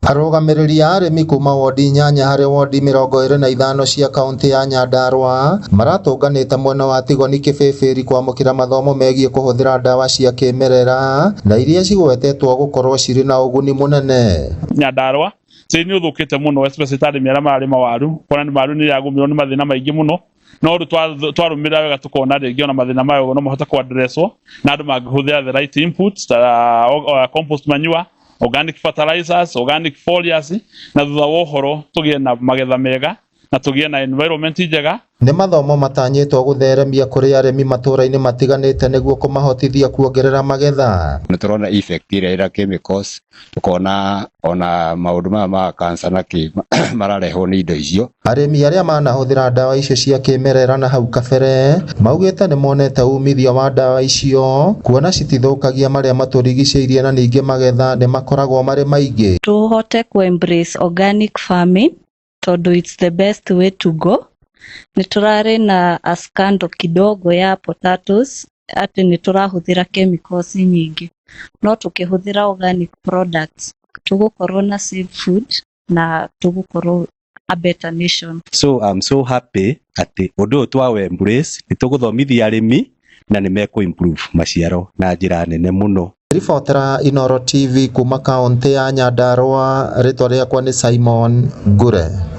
Arũgamĩrĩri a arĩmi kuma wodi 8 harĩ wodi 25 cia kaunti ya Nyandarua maratũnganĩte mwena wa Tigoni Kĩbĩbĩri kwamũkĩra mathomo megiĩ kũhũthĩra ndawa cia kĩmerera na iria cigwetetwo gũkorwo cirĩ na ũguni mũnene. Nyandarua tĩri nĩ ũthũkĩte mũno, especially ta arĩmi arĩa mararĩma waru, kuona nĩ waru nĩ yagũmĩrwo nĩ mathĩna maingĩ mũno, no rĩu twarũmĩrĩra wega tukona rĩngĩ ona mathĩna mayo no mahote kũ-addresswo na andũ mangĩhũthĩra the right inputs ta compost manure, organic fertilizers, organic foliars, na thutha wa ũhoro tũgĩe na magetha mega na tũgĩe na environment njega. Nĩ mathomo matanyĩtwo gũtheremia kũrĩ arĩmi matũra-inĩ matiganĩte nĩguo kũmahotithia kuongerera magetha. Nĩ tũrona effect iria ĩra chemicals, tukona ona maũndũ maya ma cancer na mararehwo nĩ indo icio. Arĩmi arĩa manahũthĩra ndawa icio cia kĩmerera na hau kabere maugĩte nĩ monete umithio wa ndawa icio kuona citithũkagia marĩa matũrigicĩirie na ningĩ magetha nĩ makoragwo marĩ maingĩ. Tũhote ku-embrace organic farming tondũ it's the best way to go. Nĩ tũrarĩ na scandal kidogo ya potatoes atĩ nĩ tũrahũthĩra chemicals nyingĩ, no tũkĩhũthĩra organic products tũgũkorwo na safe food na tũgũkorwo a better nation. So I'm so happy atĩ ũndũ ũyũ twa embrace nĩ tũgũthomithia arĩmi na nĩ improve maciaro na njĩra nene mũno. Ribotera Inooro TV kuma kaunti ya Nyandarua, rĩtwa rĩakwa nĩ Simon Ngure.